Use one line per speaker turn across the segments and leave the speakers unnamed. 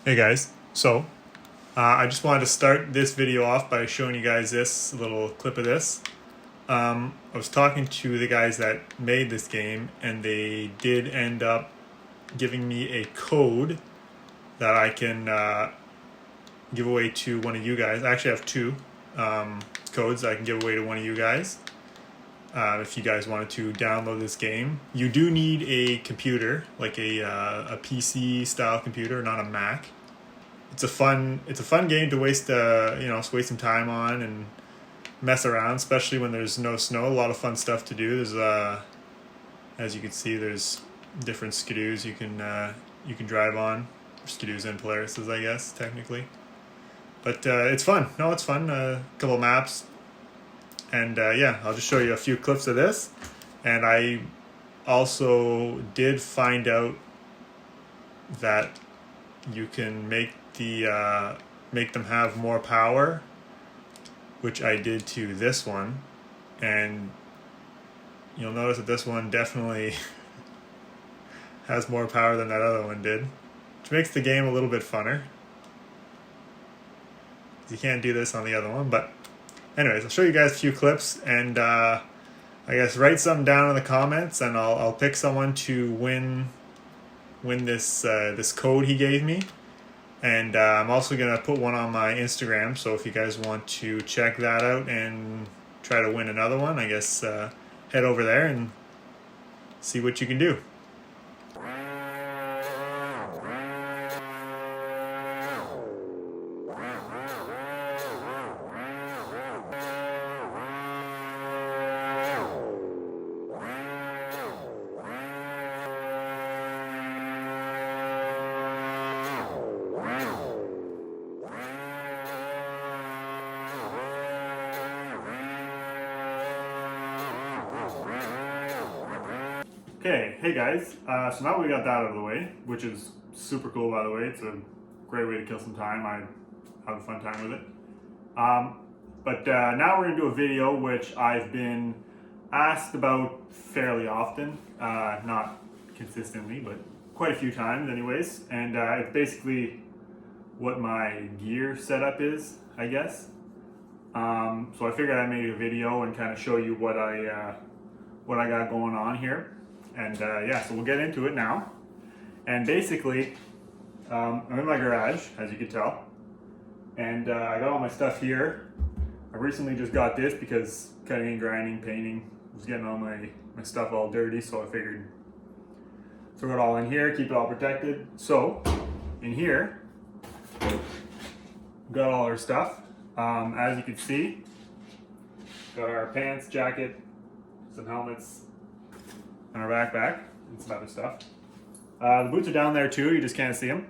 Hey guys, so I just wanted to start this video off by showing you guys this little clip of this. I was talking to the guys that made this game, and they did end up giving me a code that I can give away to one of you guys. I actually have two codes that I can give away to one of you guys. If you guys wanted to download this game, you do need a computer, like a PC style computer, not a Mac. It's a fun game to waste waste some time on and mess around, especially when there's no snow. A lot of fun stuff to do. There's as you can see, there's different skidoos you can drive on, skidoos and Polarises, I guess technically. But it's fun. No, it's fun. A couple maps. And yeah, I'll just show you a few clips of this. And I also did find out that you can make them have more power, which I did to this one. And you'll notice that this one definitely has more power than that other one did, which makes the game a little bit funner. You can't do this on the other one, but anyways, I'll show you guys a few clips, and I guess write something down in the comments, and I'll pick someone to win this this code he gave me. And I'm also gonna put one on my Instagram, so if you guys want to check that out and try to win another one, I guess head over there and see what you can do. Okay, hey guys, so now we got that out of the way, which is super cool, by the way. It's a great way to kill some time. I have a fun time with it. But now we're going to do a video which I've been asked about fairly often, not consistently, but quite a few times anyways. And it's basically what my gear setup is, I guess. So I figured I'd make a video and kind of show you what I got going on here. And yeah, so we'll get into it now. And basically, I'm in my garage, as you can tell. And I got all my stuff here. I recently just got this because cutting and grinding, painting, was getting all my stuff all dirty, so I figured throw it all in here, keep it all protected. So, in here, got all our stuff. As you can see, got our pants, jacket, some helmets, and our backpack, and some other stuff. The boots are down there too, you just can't see them.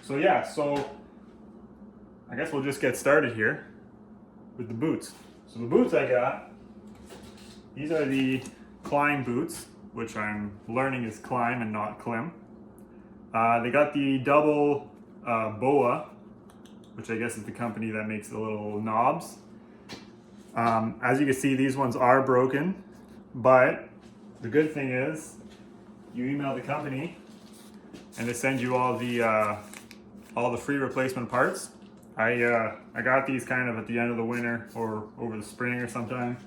So yeah, so I guess we'll just get started here with the boots. So the boots I got, these are the climb boots, which I'm learning is climb and not climb. They got the double BOA, which I guess is the company that makes the little knobs. As you can see, these ones are broken, but the good thing is you email the company and they send you all the free replacement parts. I got these kind of at the end of the winter or over the spring or sometime,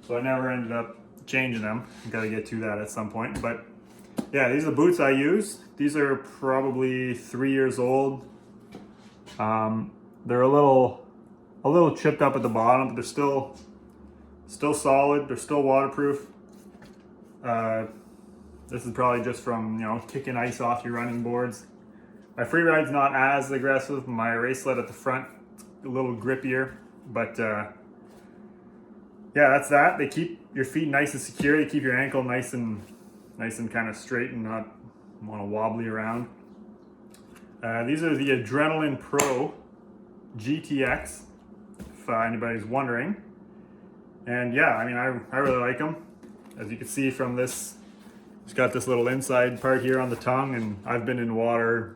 so I never ended up changing them. Got to get to that at some point, but yeah, these are the boots I use. These are probably 3 years old. They're a little chipped up at the bottom, but they're still solid. They're still waterproof. This is probably just from kicking ice off your running boards. My free ride's not as aggressive. My race sled at the front, a little grippier, but yeah, that's that. They keep your feet nice and secure. They keep your ankle nice and kind of straight and not want to wobbly around. These are the Adrenaline Pro GTX. If anybody's wondering. And yeah, I mean, I really like them. As you can see from this, it's got this little inside part here on the tongue, and I've been in water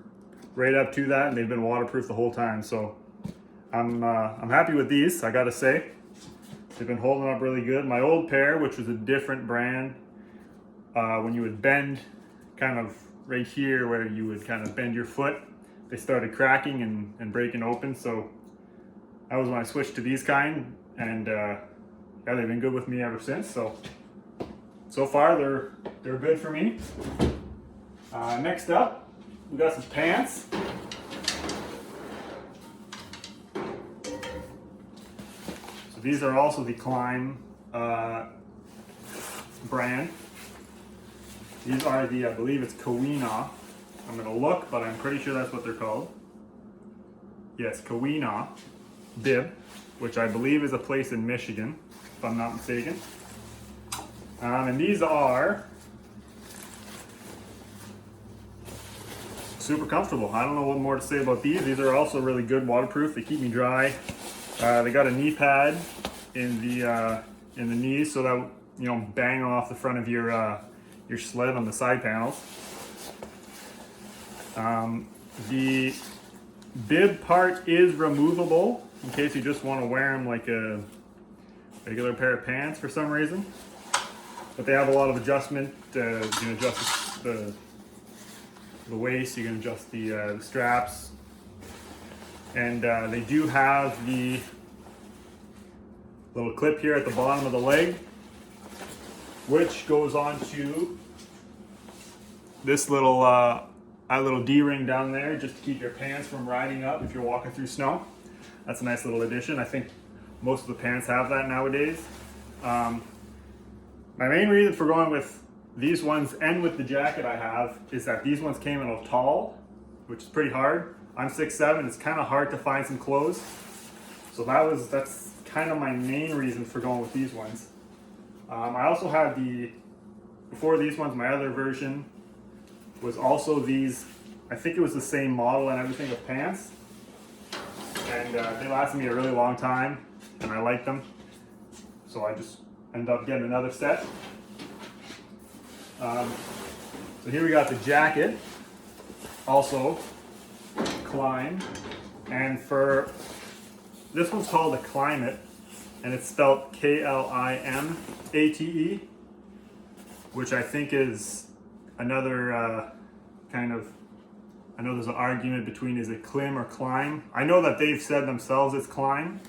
right up to that, and they've been waterproof the whole time. So I'm happy with these, I gotta say. They've been holding up really good. My old pair, which was a different brand, when you would bend kind of right here where you would kind of bend your foot, they started cracking and breaking open. So that was when I switched to these kind, and yeah, they've been good with me ever since. So far they're good for me. Next up, we got some pants. So these are also the Climb brand. These are the, I believe it's Kawina. I'm gonna look, but I'm pretty sure that's what they're called. Yes, Kawina bib, which I believe is a place in Michigan, if I'm not mistaken. And these are super comfortable. I don't know what more to say about these. These are also really good waterproof. They keep me dry. They got a knee pad in the knees so that you don't bang off the front of your sled on the side panels. The bib part is removable in case you just want to wear them like a regular pair of pants for some reason. But they have a lot of adjustment. You can adjust the waist, you can adjust the straps. And they do have the little clip here at the bottom of the leg, which goes on to this little D-ring down there just to keep your pants from riding up if you're walking through snow. That's a nice little addition. I think most of the pants have that nowadays. My main reason for going with these ones and with the jacket I have is that these ones came in a tall, which is pretty hard. I'm 6'7", it's kind of hard to find some clothes. So that's kind of my main reason for going with these ones. I also had before these ones, my other version was also these, I think it was the same model and everything of pants. And they lasted me a really long time and I liked them. So I just ended up getting another set. So here we got the jacket, also Climb, and for this one's called the Climate, and it's spelled Klimate, which I think is another kind of, I know there's an argument between is it Klim or Climb. I know that they've said themselves it's Climb,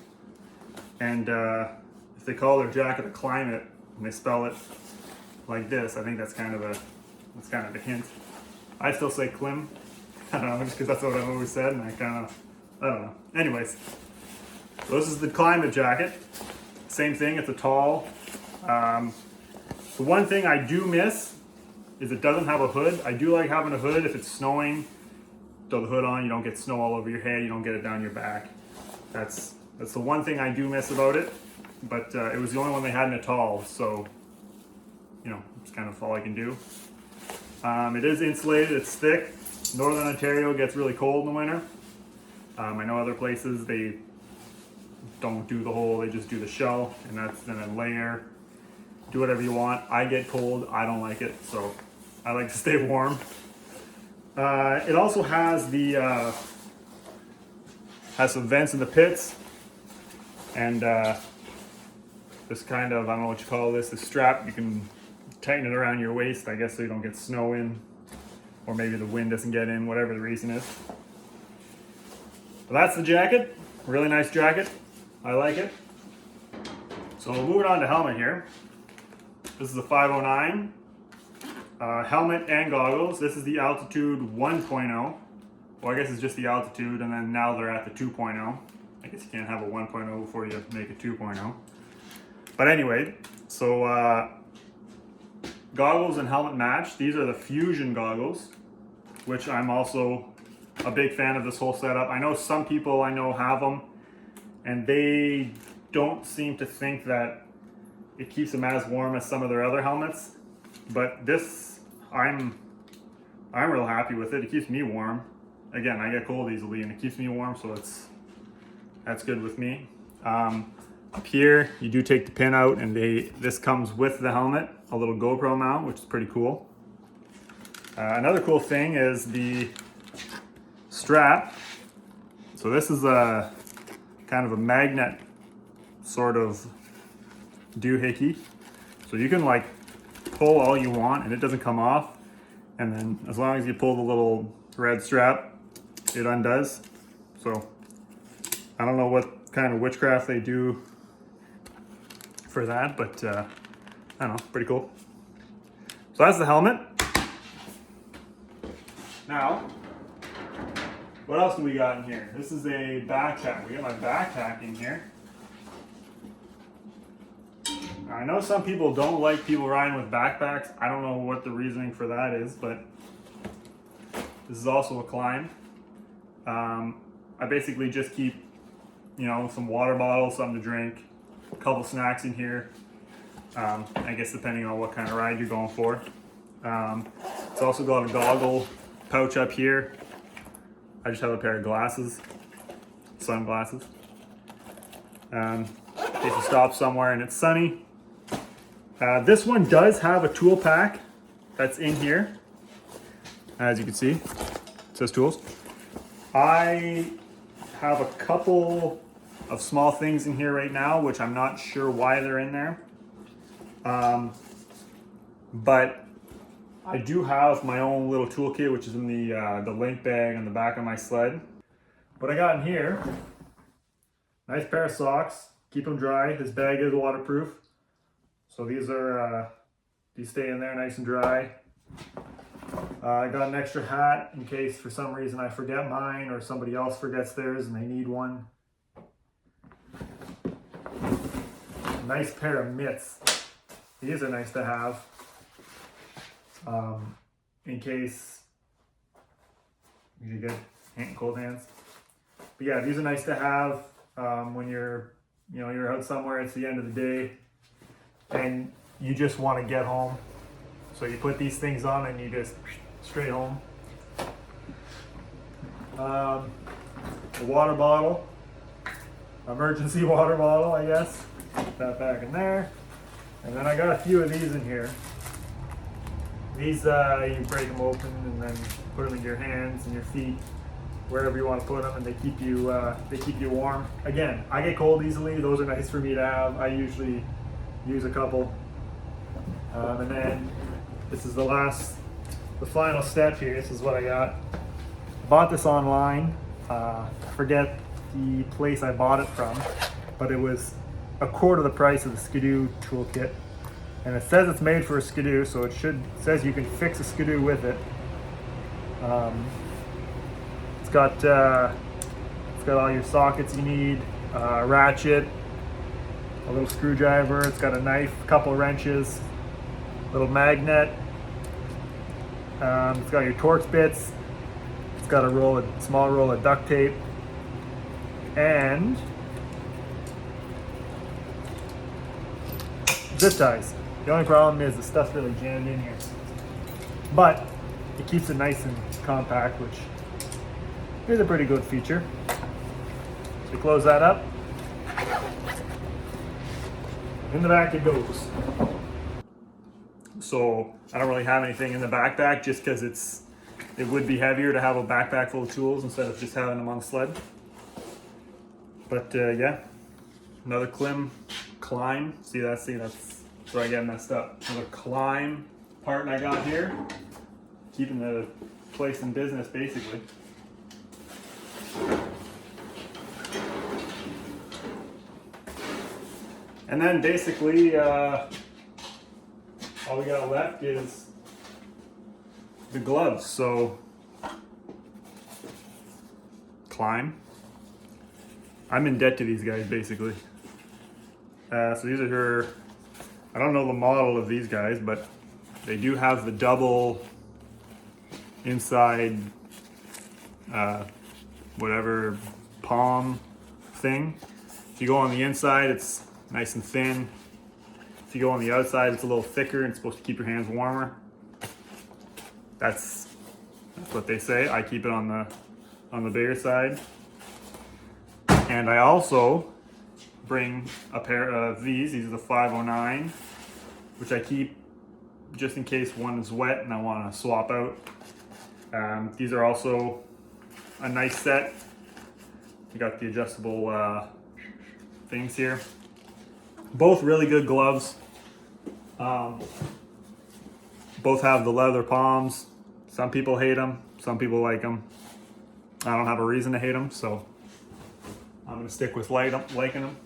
and if they call their jacket a Climate and they spell it like this, I think that's kind of a hint. I still say Klim. I don't know, just because that's what I've always said, and I don't know. Anyways, so this is the Climate jacket. Same thing, it's a tall. The one thing I do miss is it doesn't have a hood. I do like having a hood if it's snowing. Throw the hood on, you don't get snow all over your head, you don't get it down your back. That's the one thing I do miss about it, but it was the only one they had in a tall, so you know, it's kind of all I can do. It is insulated, it's thick. Northern Ontario gets really cold in the winter. I know other places they don't do the whole, they just do the shell, and then a layer. Do whatever you want. I get cold, I don't like it, so I like to stay warm. It also has has some vents in the pits, and this kind of, I don't know what you call this, the strap, you can tighten it around your waist, I guess, so you don't get snow in, or maybe the wind doesn't get in, whatever the reason is. But that's the jacket. Really nice jacket. I like it. So moving on to helmet here. This is a 509. Helmet and goggles. This is the Altitude 1.0. Well, I guess it's just the Altitude, and then now they're at the 2.0. I guess you can't have a 1.0 before you make a 2.0. But anyway, so goggles and helmet match. These are the Fusion goggles, which I'm also a big fan of this whole setup. I know some people I know have them, and they don't seem to think that it keeps them as warm as some of their other helmets. But this, I'm real happy with it. It keeps me warm. Again, I get cold easily, and it keeps me warm, so that's good with me. Up here, you do take the pin out, and this comes with the helmet, a little GoPro mount, which is pretty cool. Another cool thing is the strap. So this is a kind of a magnet sort of doohickey. So you can like pull all you want and it doesn't come off. And then as long as you pull the little red strap, it undoes. So I don't know what kind of witchcraft they do for that, but I don't know, pretty cool. So that's the helmet. Now, what else do we got in here? This is a backpack. We got my backpack in here. I know some people don't like people riding with backpacks. I don't know what the reasoning for that is, but this is also a climb. I basically just keep, you know, some water bottles, something to drink, a couple snacks in here. I guess depending on what kind of ride you're going for. It's also got a goggle pouch up here. I just have a pair of glasses, sunglasses. In case you stop somewhere and it's sunny. This one does have a tool pack that's in here. As you can see, it says tools. I have a couple of small things in here right now, which I'm not sure why they're in there. But I do have my own little toolkit, which is in the link bag on the back of my sled. What I got in here, nice pair of socks, keep them dry. This bag is waterproof. So these stay in there nice and dry. I got an extra hat in case for some reason I forget mine or somebody else forgets theirs and they need one. Nice pair of mitts. These are nice to have in case you get cold hands. But yeah, these are nice to have when you're out somewhere. It's the end of the day and you just want to get home. So you put these things on and you just straight home. A water bottle, emergency water bottle, I guess. Put that back in there. And then I got a few of these in here. These, you break them open and then put them in your hands and your feet, wherever you want to put them, and they keep you warm. Again, I get cold easily. Those are nice for me to have. I usually use a couple. And then this is the final step here. This is what I got. Bought this online. I forget the place I bought it from, but it was a quarter the price of the Skidoo toolkit. And it says it's made for a Skidoo, so it says you can fix a Skidoo with it. It's got all your sockets you need, a ratchet, a little screwdriver. It's got a knife, a couple of wrenches, a little magnet. It's got your Torx bits. It's got a small roll of duct tape, and zip ties. The only problem is the stuff's really jammed in here, but it keeps it nice and compact, which is a pretty good feature. So you close that up. In the back it goes. So I don't really have anything in the backpack just because it would be heavier to have a backpack full of tools instead of just having them on the sled. But yeah, another climb. See that's where I get messed up. Another climb part I got here, keeping the place in business basically. And then basically all we got left is the gloves. So climb. I'm in debt to these guys basically. So these are I don't know the model of these guys, but they do have the double inside whatever palm thing. If you go on the inside, it's nice and thin. If you go on the outside, it's a little thicker and it's supposed to keep your hands warmer. That's what they say. I keep it on the bigger side. And I also bring a pair of these. These are the 509, which I keep just in case one is wet and I want to swap out. These are also a nice set. You got the adjustable things here. Both really good gloves. Both have the leather palms. Some people hate them, some people like them. I don't have a reason to hate them, so I'm gonna stick with liking them.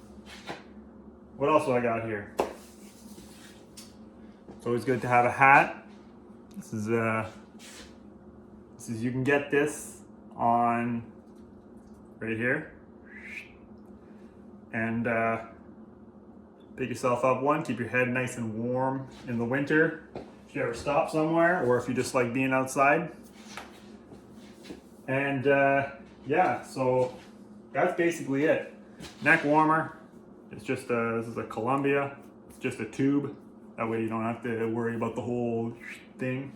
What else do I got here? It's always good to have a hat. This is you can get this on right here, and pick yourself up one. Keep your head nice and warm in the winter if you ever stop somewhere, or if you just like being outside. And yeah, so that's basically it. Neck warmer. It's just this is a Columbia. It's just a tube. That way you don't have to worry about the whole thing.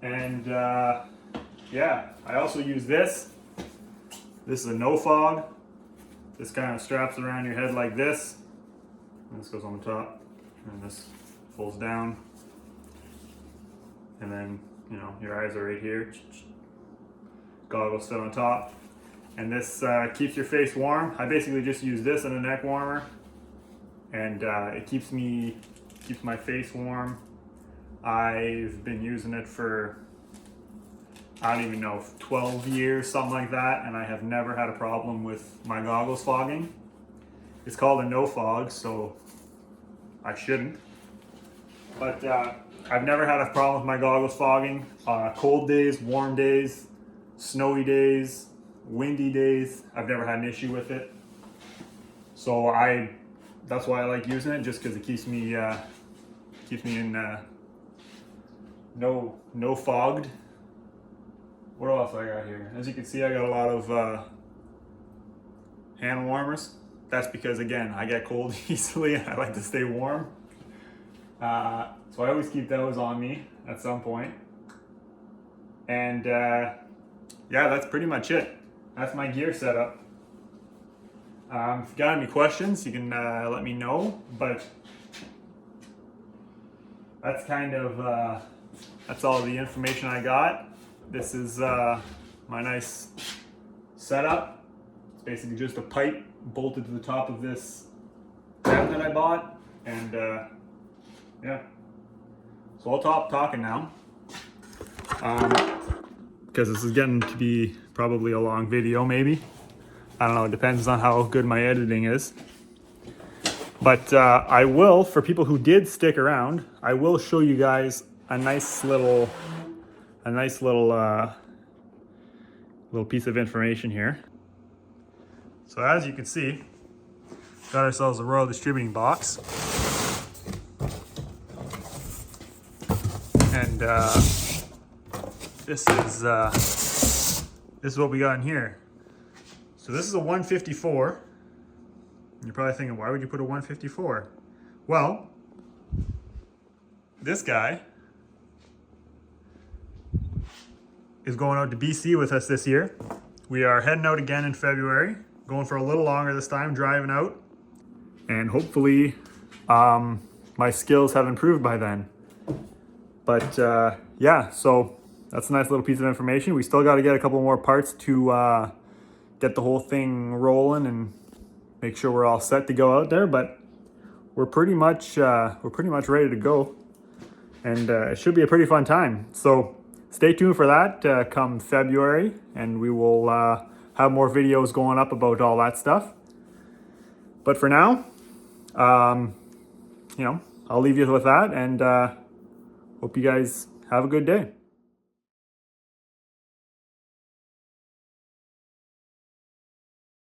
And yeah, I also use this. This is a no fog. This kind of straps around your head like this. And this goes on the top, and this folds down. And then, you know, your eyes are right here. Goggles sit on top. And this keeps your face warm. I basically just use this in a neck warmer, and it keeps my face warm. I've been using it for, I don't even know, 12 years, something like that, and I have never had a problem with my goggles fogging. It's called a no fog, so I shouldn't. But I've never had a problem with my goggles fogging. Cold days, warm days, snowy days, windy days, I've never had an issue with it. So that's why I like using it, just because it keeps me in no fogged. What else I got here? As you can see, I got a lot of hand warmers. That's because, again, I get cold easily and I like to stay warm. So I always keep those on me at some point. And yeah, that's pretty much it. That's my gear setup. If you got any questions, you can let me know. But that's kind of that's all the information I got. This is my nice setup. It's basically just a pipe bolted to the top of this tab that I bought, and yeah. So I'll stop talking now, because this is getting to be probably a long video, maybe. I don't know, it depends on how good my editing is. But I will, for people who did stick around, I will show you guys a nice little piece of information here. So as you can see, got ourselves a Royal Distributing box. And this is what we got in here. So this is a 154. You're probably thinking, why would you put a 154? Well, this guy is going out to BC with us this year. We are heading out again in February, going for a little longer this time, driving out. And hopefully my skills have improved by then. But yeah, so that's a nice little piece of information. We still got to get a couple more parts to get the whole thing rolling and make sure we're all set to go out there. But we're pretty much ready to go, and it should be a pretty fun time. So stay tuned for that come February, and we will have more videos going up about all that stuff. But for now, you know, I'll leave you with that, and hope you guys have a good day.